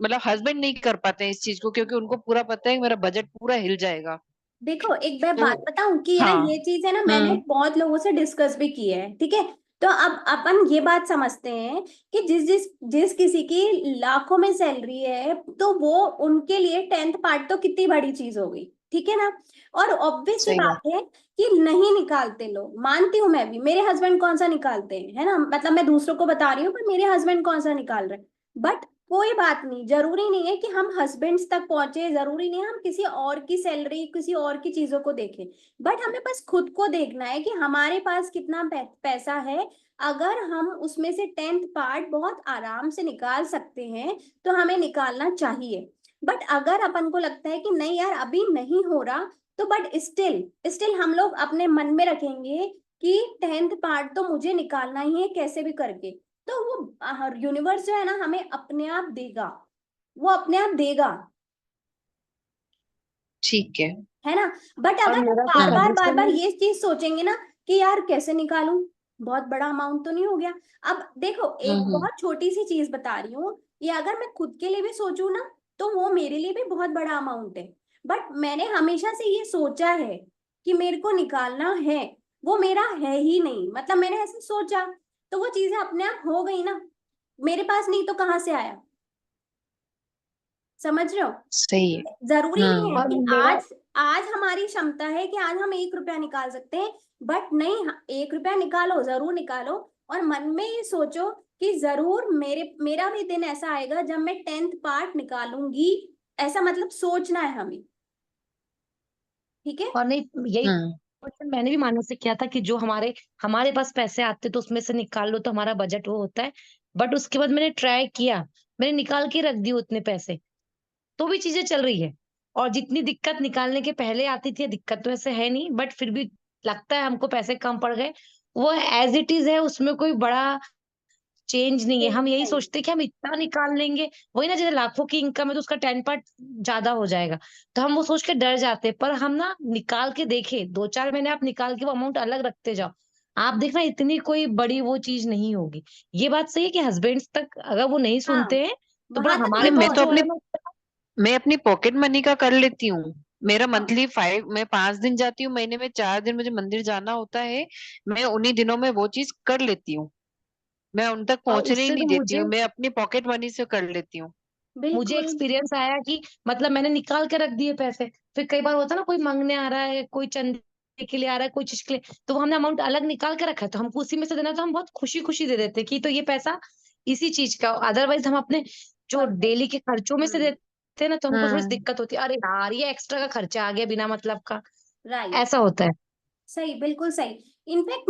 मतलब हस्बैंड नहीं कर पाते हैं इस चीज को, क्योंकि उनको पूरा पता है कि मेरा बजट पूरा हिल जाएगा। देखो एक मैं तो बात बताऊं कि ये ना, हाँ। ये चीज है ना, मैंने हम्म। बहुत लोगों से डिस्कस भी की है, ठीक है। तो अब अपन ये बात समझते हैं कि जिस जिस जिस किसी की लाखों में सैलरी है, तो वो उनके लिए 10th पार्ट तो कितनी बड़ी चीज हो गई, ठीक है ना। और ऑब्वियस सी सही बात। बात है कि नहीं निकालते लोग, मानती हूँ मैं भी, मेरे हस्बैंड कौन सा निकालते हैं, है ना, मतलब मैं दूसरों को बता रही हूँ पर मेरे हस्बैंड कौन सा निकाल रहे हैं। बट कोई बात नहीं, जरूरी नहीं है कि हम हस्बैंड्स तक पहुंचे, जरूरी नहीं है हम किसी और की सैलरी, किसी और की चीजों को देखें। बट हमें बस खुद को देखना है कि हमारे पास कितना पैसा है। अगर हम उसमें से 10th पार्ट बहुत आराम से निकाल सकते हैं, तो हमें निकालना चाहिए। बट अगर अपन को लगता है कि नहीं यार अभी नहीं हो रहा, तो बट स्टिल स्टिल हम लोग अपने मन में रखेंगे कि 10th पार्ट तो मुझे निकालना ही है कैसे भी करके, तो वो यूनिवर्स जो है ना हमें अपने आप देगा, वो अपने आप देगा, ठीक है। है ना। बट और अगर हम मेरा तो बार सजेशन बार है। ये चीज सोचेंगे ना कि यार कैसे निकालूं, बहुत बड़ा अमाउंट तो नहीं हो गया। अब देखो एक हम्म। बहुत छोटी सी चीज बता रही हूँ, ये अगर मैं खुद के लिए भी सोचूं ना, तो वो मेरे लिए भी बहुत बड़ा अमाउंट है। बट मैंने हमेशा से ये सोचा है कि मेरे को निकालना है, वो मेरा है ही नहीं, मतलब मैंने ऐसे सोचा, तो वो चीजें अपने आप हो गई ना, मेरे पास नहीं तो कहाँ से आया? समझ रहे हो? सही है। जरूरी नहीं है और कि मेरा आज आज हमारी क्षमता है कि आज हम 1 रुपया निकाल सकते हैं। बट नहीं, 1 रुपया निकालो, जरूर निकालो। और मन में ये सोचो कि जरूर मेरा भी दिन ऐसा आएगा जब मैं 10th पार्ट निकालूंगी। ऐसा मतलब सोचना है हमें, ठीक है। और नहीं, यही हम्म। क्वेश्चन मैंने भी मानो से किया था कि जो हमारे हमारे पास पैसे आते तो उसमें से निकाल लो तो हमारा बजट वो होता है। बट उसके बाद मैंने ट्राई किया, मैंने निकाल के रख दिए उतने पैसे, तो भी चीजें चल रही है। और जितनी दिक्कत निकालने के पहले आती थी, दिक्कत तो ऐसे है नहीं, बट फिर भी लगता है हमको पैसे कम पड़ गए, वो एज इट इज है, उसमें कोई बड़ा चेंज नहीं है। हम चेंज यही नहीं। सोचते हैं कि हम इतना निकाल लेंगे, वही ना, जैसे लाखों की इनकम है तो उसका 10 पार्ट ज्यादा हो जाएगा, तो हम वो सोच के डर जाते हैं। पर हम ना निकाल के देखे, 2-4 महीने आप निकाल के वो अमाउंट अलग रखते जाओ, आप देखना इतनी कोई बड़ी वो चीज नहीं होगी। ये बात सही है कि हस्बैंड्स तक अगर वो नहीं हाँ, सुनते हैं तो बड़ा वहां तक हमारे नहीं, मत मैं पास तो जो पहुंचो। है अपनी ना। मैं अपनी पॉकेट मनी का कर लेती हूँ। मेरा हाँ, मंथली 5, मैं 5 दिन जाती हूँ, महीने में 4 दिन मुझे मंदिर जाना होता है। मैं उन्हीं दिनों में वो चीज कर लेती हूँ। मैं उन तक और पहुंचने ही उससे नहीं तो देती मुझे हूँ, मैं अपनी पॉकेट मनी से कर लेती हूँ। मुझे बिल्कुल। एक्सपीरियंस आया कि मतलब मैंने निकाल के रख दिए पैसे, फिर कई बार होता है ना, कोई मांगने आ रहा है, कोई चंदे के लिए आ रहा है, कोई चीज के लिए, तो वो हमने अमाउंट अलग निकाल के रखा है, तो हमको उसी में से देना, तो हम बहुत खुशी खुशी दे देते हैं कि तो ये पैसा इसी चीज का। अदरवाइज हम अपने जो परफेक्ट। डेली के खर्चों में से हम्म। देते हैं ना, तो हमको थोड़ी सी हम्म। दिक्कत होती है, अरे यार ये एक्स्ट्रा का खर्चा आ गया बिना मतलब का, राइट। ऐसा होता है। सही, बिल्कुल सही। इनफैक्ट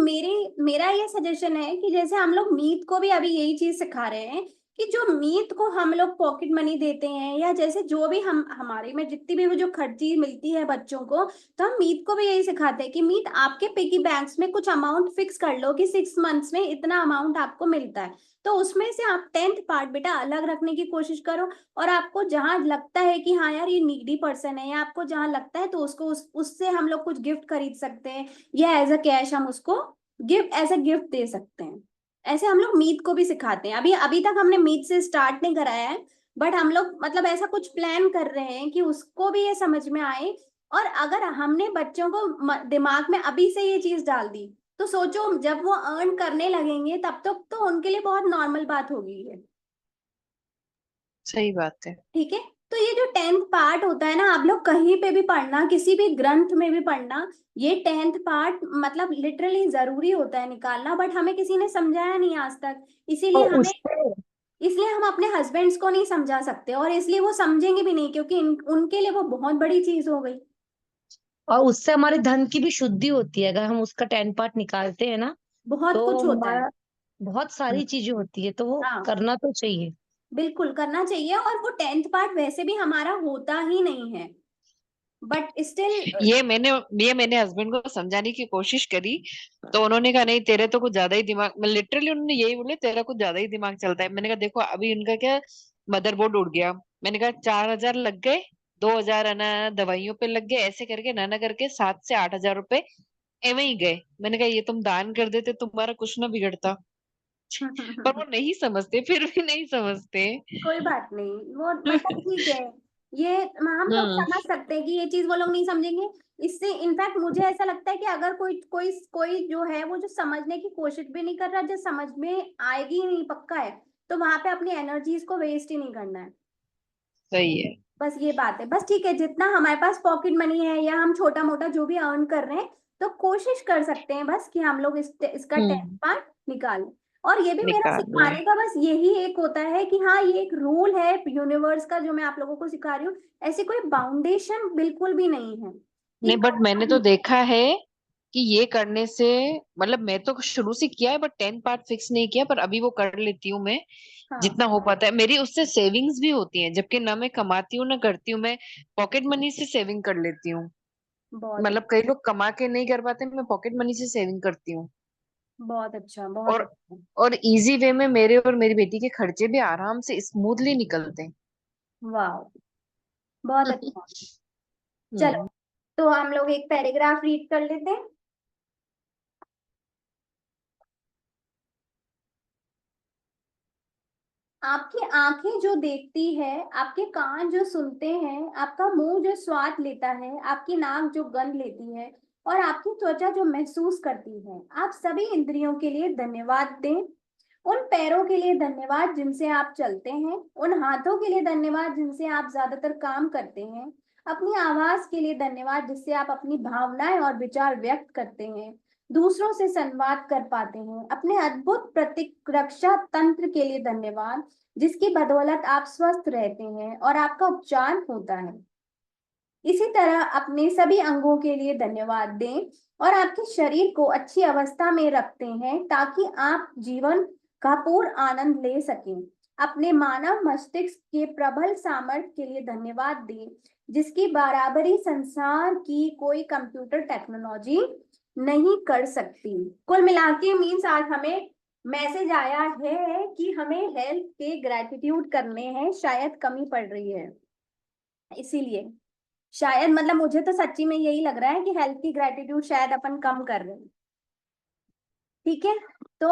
मेरा ये सजेशन है कि जैसे हम लोग मीत को भी अभी यही चीज सिखा रहे हैं कि जो मीत को हम लोग पॉकेट मनी देते हैं, या जैसे जो भी हम हमारे में जितनी भी वो जो खर्ची मिलती है बच्चों को, तो हम मीत को भी यही सिखाते हैं कि मीत आपके पिगी बैंक्स में कुछ अमाउंट फिक्स कर लो कि 6 मंथ्स में इतना अमाउंट आपको मिलता है। तो उसमें से आप 10th पार्ट बेटा अलग रखने की कोशिश करो। और आपको जहां लगता है कि हाँ यार ये नीडी पर्सन है, या आपको जहां लगता है तो उसको उससे हम लोग कुछ गिफ्ट खरीद सकते हैं, या एज अ कैश हम उसको गिफ्ट, एज अ गिफ्ट दे सकते हैं। ऐसे हम लोग मीत को भी सिखाते हैं। अभी अभी तक हमने मीत से स्टार्ट नहीं कराया है, बट हम लोग मतलब ऐसा कुछ प्लान कर रहे हैं कि उसको भी ये समझ में आए। और अगर हमने बच्चों को दिमाग में अभी से ये चीज डाल दी, तो सोचो जब वो अर्न करने लगेंगे तब तक तो उनके लिए बहुत नॉर्मल बात होगी ये। सही बात है। ठीक है। तो ये जो 10th पार्ट होता है ना, आप लोग कहीं पे भी पढ़ना, किसी भी ग्रंथ में भी पढ़ना, ये 10th पार्ट मतलब लिटरली जरूरी होता है निकालना, बट हमें किसी ने समझाया नहीं आज तक। इसीलिए और हमें, उससे इसलिए हम अपने हस्बैंड्स को नहीं समझा सकते, और इसलिए वो समझेंगे भी नहीं, क्योंकि उनके लिए वो बहुत बड़ी चीज हो गई। और उससे हमारे धन की भी शुद्धि होती है, अगर हम उसका 10 पार्ट निकालते हैं ना, बहुत तो कुछ होता है। हमारा बहुत सारी चीजें होती है, तो वो हाँ, करना तो चाहिए। बिल्कुल करना चाहिए। और वो 10th पार्ट वैसे भी हमारा होता ही नहीं है, बट स्टिल। ये मैंने हस्बैंड को समझाने की कोशिश करी, तो उन्होंने कहा नहीं तेरे तो कुछ ज्यादा ही दिमाग, मैं लिटरली उन्होंने यही बोले तेरा कुछ ज्यादा ही दिमाग चलता है। मैंने कहा देखो अभी उनका क्या, मदरबोर्ड उड़ गया, मैंने कहा 4,000 लग गए, 2,000 है ना दवाइयों पे लग गए, ऐसे करके ना करके 7 से 8 हजार रुपए एवं ही गए। मैंने कहा ये तुम दान कर देते तुम्हारा कुछ ना बिगड़ता। पर वो नहीं समझते, फिर भी नहीं समझते। कोई बात नहीं, वो मतलब ठीक है। ये हम लोग हम्म। समझ सकते हैं कि ये चीज वो लोग नहीं समझेंगे। इससे इनफैक्ट मुझे ऐसा लगता है कि अगर कोई कोई कोई जो है वो जो समझने की कोशिश भी नहीं कर रहा, जो समझ में आएगी ही नहीं पक्का है, तो वहां पे अपनी एनर्जीज को वेस्ट ही नहीं करना है। सही है। बस ये बात है। बस ठीक है, जितना हमारे पास पॉकेट मनी है या हम छोटा मोटा जो भी अर्न कर रहे हैं, तो कोशिश कर सकते हैं बस कि हम लोग इसका 10th हम्म। पार्ट निकालें। और ये भी मेरा निकाल ले। सिखाने का बस यही एक होता है कि हाँ, ये एक रूल है यूनिवर्स का जो मैं आप लोगों को सिखा रही हूँ। ऐसी कोई बाउंडेशन बिल्कुल भी नहीं है कि नहीं बट मैंने तो देखा है कि ये करने से, मतलब मैं तो शुरू से किया है बट 10 पार्ट फिक्स नहीं किया, पर अभी वो कर लेती हूँ मैं हाँ, जितना हो पाता है। मेरी उससे सेविंग्स भी होती हैं, जबकि ना मैं कमाती हूँ ना करती हूँ, मैं पॉकेट मनी से सेविंग कर लेती हूँ। बहुत मतलब कई लोग कमा के नहीं कर पाते, मैं पॉकेट मनी से सेविंग करती हूँ। बहुत अच्छा, बहुत और अच्छा। और इजी वे में मेरे और मेरी बेटी के खर्चे भी आराम से स्मूथली निकलते हैं। वाह, बहुत अच्छा। चलो, हम्म। तो हम लोग एक पैराग्राफ रीड कर लेते हैं। आपकी आंखें जो देखती है, आपके कान जो सुनते हैं, आपका मुंह जो स्वाद लेता है, आपकी नाक जो गंध लेती है, और आपकी त्वचा जो महसूस करती है, आप सभी इंद्रियों के लिए धन्यवाद दें। उन पैरों के लिए धन्यवाद जिनसे आप चलते हैं, उन हाथों के लिए धन्यवाद जिनसे आप ज्यादातर काम करते हैं, अपनी आवाज के लिए धन्यवाद जिससे आप अपनी भावनाएं और विचार व्यक्त करते हैं, दूसरों से संवाद कर पाते हैं, अपने अद्भुत प्रतिरक्षा तंत्र के लिए धन्यवाद जिसकी बदौलत आप स्वस्थ रहते हैं और आपका उपचार होता है। इसी तरह अपने सभी अंगों के लिए धन्यवाद दें और आपके शरीर को अच्छी अवस्था में रखते हैं ताकि आप जीवन का पूर्ण आनंद ले सकें। अपने मानव मस्तिष्क के प्रबल सामर्थ्य के लिए धन्यवाद दें जिसकी बराबरी संसार की कोई कंप्यूटर टेक्नोलॉजी नहीं कर सकती। कुल मिला के मीन्स आज हमें मैसेज आया है कि हमें हेल्थ के ग्रेटिट्यूड करने हैं, शायद कमी पड़ रही है इसीलिए। शायद मतलब मुझे तो सच्ची में यही लग रहा है कि हेल्थ की ग्रेटिट्यूड शायद अपन कम कर रहे हैं। ठीक है। तो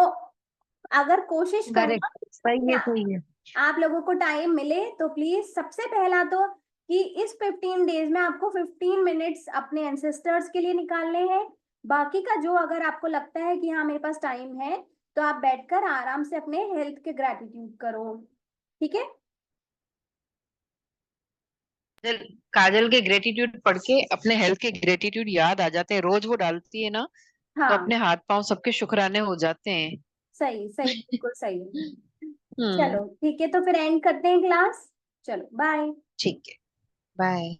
अगर कोशिश करना करेक्ट, सही है, कि सही है। आप लोगों को टाइम मिले तो प्लीज सबसे पहला तो कि इस 15 डेज में आपको 15 मिनट्स अपने एंसेस्टर्स के लिए निकालने हैं। बाकी का जो अगर आपको लगता है कि हाँ मेरे पास टाइम है, तो आप बैठकर आराम से अपने हेल्थ के ग्रेटिट्यूड करो। ठीक है। काजल के ग्रेटिट्यूड पढ़ के अपने हेल्थ के ग्रेटिट्यूड याद आ जाते हैं, रोज वो डालती है ना, तो हाँ, अपने हाथ पांव सबके शुक्राने हो जाते हैं। सही सही, बिल्कुल सही। हम्म। चलो ठीक है, तो फिर एंड करते हैं क्लास। चलो बाय। ठीक है। बाय।